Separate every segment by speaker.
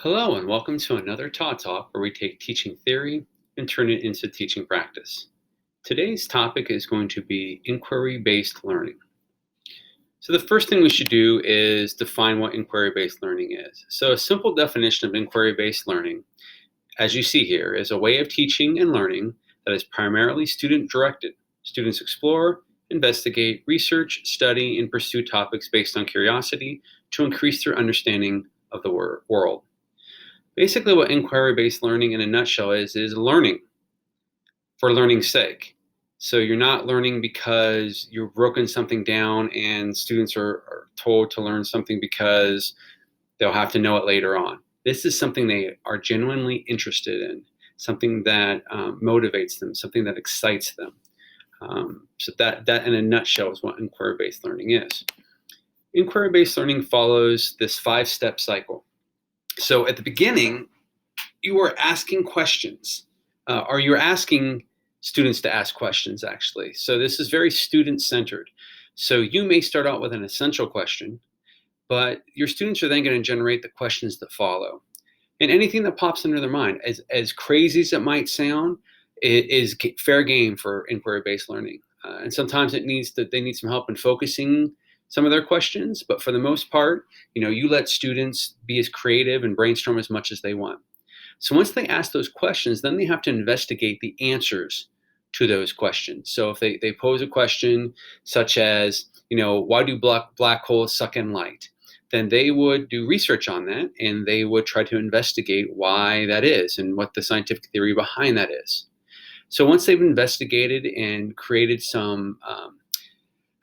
Speaker 1: Hello and welcome to another Todd Talk where we take teaching theory and turn it into teaching practice. Today's topic is going to be inquiry-based learning. So the first thing we should do is define what inquiry-based learning is. So a simple definition of inquiry-based learning, as you see here, is a way of teaching and learning that is primarily student-directed. Students explore, investigate, research, study, and pursue topics based on curiosity to increase their understanding of the world. Basically, what inquiry-based learning in a nutshell is learning for learning's sake. So you're not learning because you've broken something down and students are told to learn something because they'll have to know it later on. This is something they are genuinely interested in, something that motivates them, something that excites them. So that in a nutshell is what inquiry-based learning is. Inquiry-based learning follows this 5-step cycle. So at the beginning, you are asking questions, or you're asking students to ask questions, actually. So this is very student-centered. So you may start out with an essential question, but your students are then going to generate the questions that follow. And anything that pops into their mind, as crazy as it might sound, it is fair game for inquiry-based learning. And sometimes they need some help in focusing some of their questions, but for the most part, you let students be as creative and brainstorm as much as they want. So once they ask those questions, then they have to investigate the answers to those questions. So if they pose a question such as, why do black holes suck in light? Then they would do research on that, and they would try to investigate why that is and what the scientific theory behind that is. So once they've investigated and created some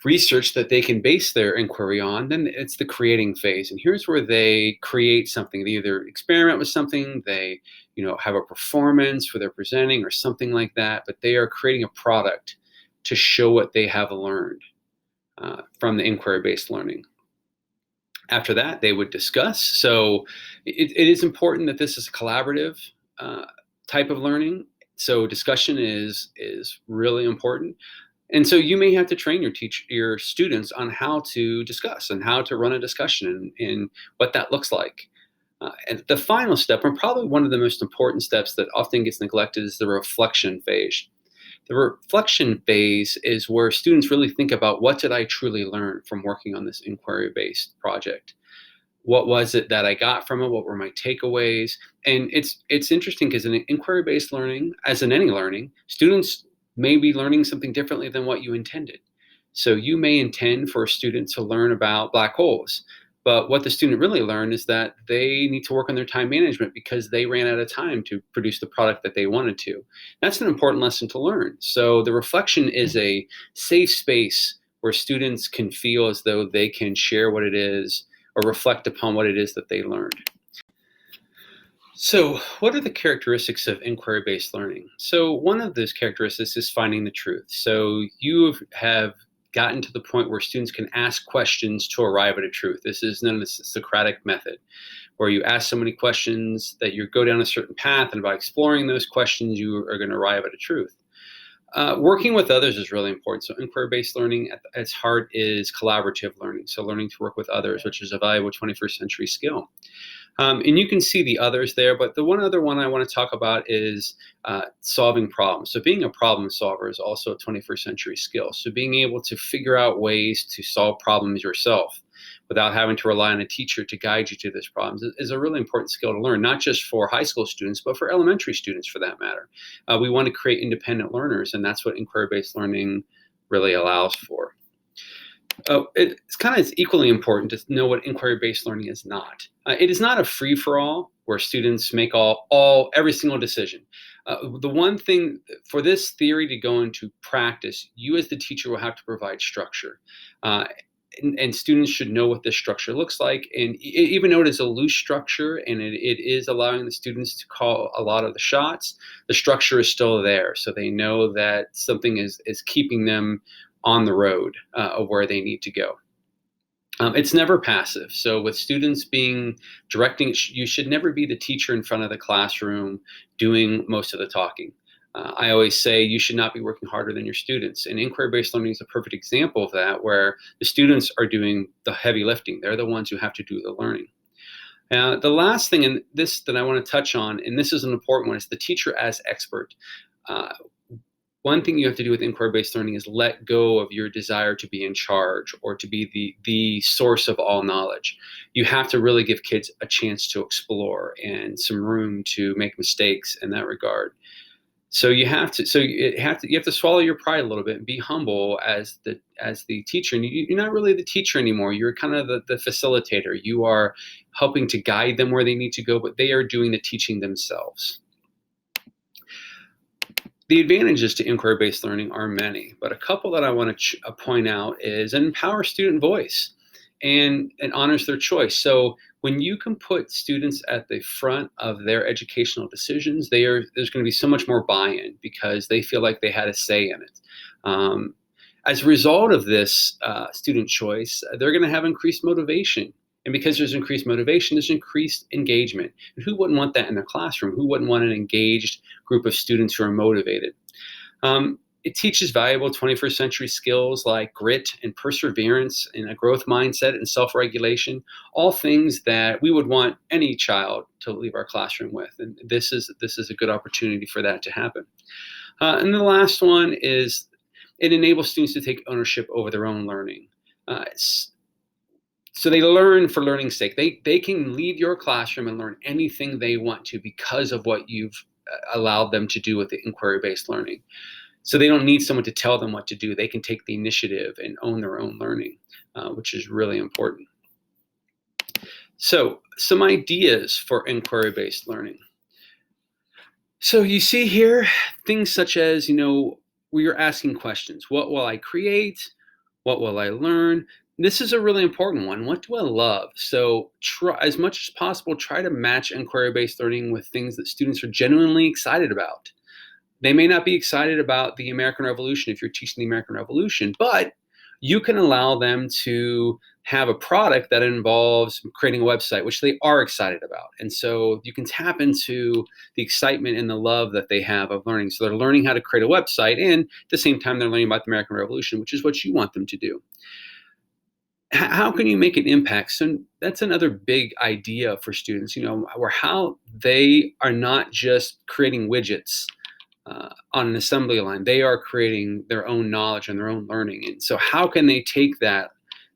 Speaker 1: research that they can base their inquiry on, then it's the creating phase. And here's where they create something. They either experiment with something, they have a performance where they're presenting or something like that, but they are creating a product to show what they have learned from the inquiry-based learning. After that, they would discuss. So it is important that this is a collaborative type of learning. So discussion is really important. And so you may have to train your students on how to discuss and how to run a discussion and what that looks like. And the final step, and probably one of the most important steps that often gets neglected, is the reflection phase. The reflection phase is where students really think about, what did I truly learn from working on this inquiry-based project? What was it that I got from it? What were my takeaways? And it's interesting because in inquiry-based learning, as in any learning, students may be learning something differently than what you intended. So you may intend for a student to learn about black holes, but what the student really learned is that they need to work on their time management because they ran out of time to produce the product that they wanted to. That's an important lesson to learn. So the reflection is a safe space where students can feel as though they can share what it is or reflect upon what it is that they learned. So what are the characteristics of inquiry-based learning? So one of those characteristics is finding the truth. So you have gotten to the point where students can ask questions to arrive at a truth. This is known as the Socratic method, where you ask so many questions that you go down a certain path, and by exploring those questions, you are going to arrive at a truth. Working with others is really important. So inquiry-based learning at its heart is collaborative learning. So learning to work with others, which is a valuable 21st century skill. And you can see the others there, but the one other one I want to talk about is solving problems. So being a problem solver is also a 21st century skill. So being able to figure out ways to solve problems yourself without having to rely on a teacher to guide you to those problems is a really important skill to learn, not just for high school students, but for elementary students for that matter. We want to create independent learners, and that's what inquiry-based learning really allows for. It's kind of equally important to know what inquiry-based learning is not. It is not a free-for-all where students make every single decision. The one thing for this theory to go into practice, you as the teacher will have to provide structure. And students should know what this structure looks like. And even though it is a loose structure and it is allowing the students to call a lot of the shots, the structure is still there. So they know that something is keeping them on the road of where they need to go. It's never passive. So with students directing, you should never be the teacher in front of the classroom doing most of the talking. I always say you should not be working harder than your students. And inquiry-based learning is a perfect example of that, where the students are doing the heavy lifting. They're the ones who have to do the learning. The last thing in this that I want to touch on, and this is an important one, is the teacher as expert. Uh, One thing you have to do with inquiry-based learning is let go of your desire to be in charge or to be the source of all knowledge. You have to really give kids a chance to explore and some room to make mistakes in that regard. So you have to swallow your pride a little bit and be humble as the teacher. And you're not really the teacher anymore. You're kind of the facilitator. You are helping to guide them where they need to go, but they are doing the teaching themselves. The advantages to inquiry-based learning are many, but a couple that I want to point out is an empower student voice and honors their choice. So when you can put students at the front of their educational decisions, there's going to be so much more buy-in because they feel like they had a say in it. As a result of this student choice, they're going to have increased motivation. And because there's increased motivation, there's increased engagement. And who wouldn't want that in their classroom? Who wouldn't want an engaged group of students who are motivated? It teaches valuable 21st century skills like grit and perseverance and a growth mindset and self-regulation, all things that we would want any child to leave our classroom with. And this is a good opportunity for that to happen. And the last one is it enables students to take ownership over their own learning. So they learn for learning's sake. They can leave your classroom and learn anything they want to because of what you've allowed them to do with the inquiry-based learning. So they don't need someone to tell them what to do. They can take the initiative and own their own learning, which is really important. So some ideas for inquiry-based learning. So you see here things such as, we are asking questions. What will I create? What will I learn? This is a really important one. What do I love? So try, as much as possible, try to match inquiry-based learning with things that students are genuinely excited about. They may not be excited about the American Revolution if you're teaching the American Revolution, but you can allow them to have a product that involves creating a website, which they are excited about. And so you can tap into the excitement and the love that they have of learning. So they're learning how to create a website, and at the same time, they're learning about the American Revolution, which is what you want them to do. How can you make an impact? So that's another big idea for students, where how they are not just creating widgets on an assembly line. They are creating their own knowledge and their own learning. And so how can they take that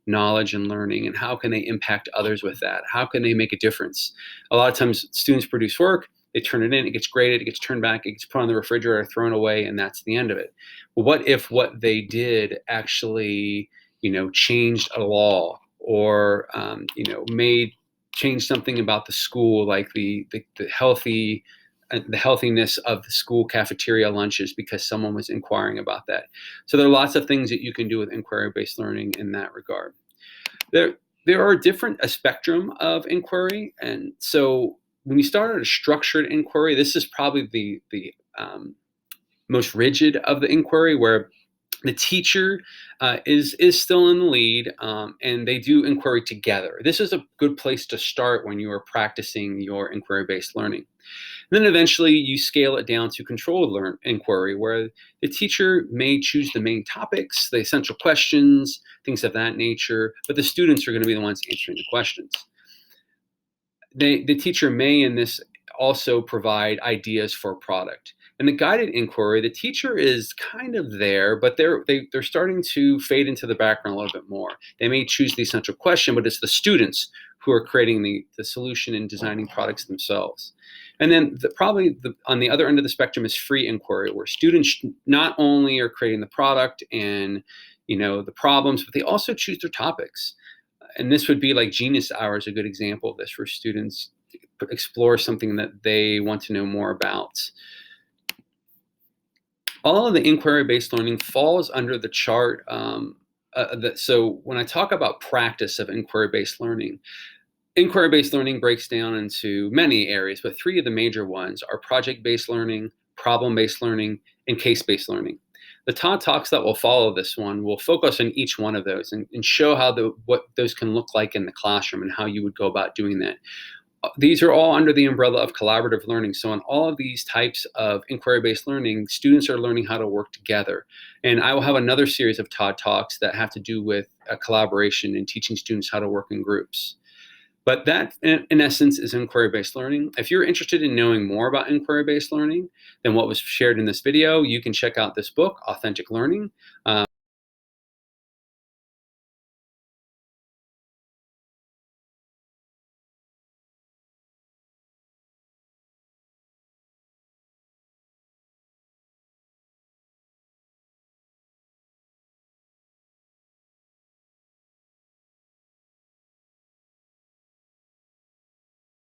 Speaker 1: knowledge and learning and how can they impact others with that? How can they make a difference? A lot of times students produce work, they turn it in, it gets graded, it gets turned back, it gets put on the refrigerator, thrown away, and that's the end of it. Well, what if what they did actually, changed a law or, changed something about the school, like the healthiness of the school cafeteria lunches because someone was inquiring about that. So there are lots of things that you can do with inquiry-based learning in that regard. There are a spectrum of inquiry, and so when you start at a structured inquiry, this is probably the most rigid of the inquiry, where the teacher is still in the lead, and they do inquiry together. This is a good place to start when you are practicing your inquiry-based learning. And then eventually you scale it down to controlled inquiry, where the teacher may choose the main topics, the essential questions, things of that nature, but the students are going to be the ones answering the questions. The teacher may in this also provide ideas for a product. In the guided inquiry, the teacher is kind of there, but they're starting to fade into the background a little bit more. They may choose the essential question, but it's the students who are creating the solution and designing products themselves. And then on the other end of the spectrum is free inquiry, where students not only are creating the product and the problems, but they also choose their topics. And this would be like Genius Hour is a good example of this, where students explore something that they want to know more about. All of the inquiry-based learning falls under the chart. So when I talk about practice of inquiry-based learning breaks down into many areas, but three of the major ones are project-based learning, problem-based learning, and case-based learning. The Todd Talks that will follow this one will focus on each one of those and show what those can look like in the classroom and how you would go about doing that. These are all under the umbrella of collaborative learning. So in all of these types of inquiry-based learning, students are learning how to work together. And I will have another series of Todd Talks that have to do with collaboration and teaching students how to work in groups. But that, in essence, is inquiry-based learning. If you're interested in knowing more about inquiry-based learning than what was shared in this video, you can check out this book, Authentic Learning.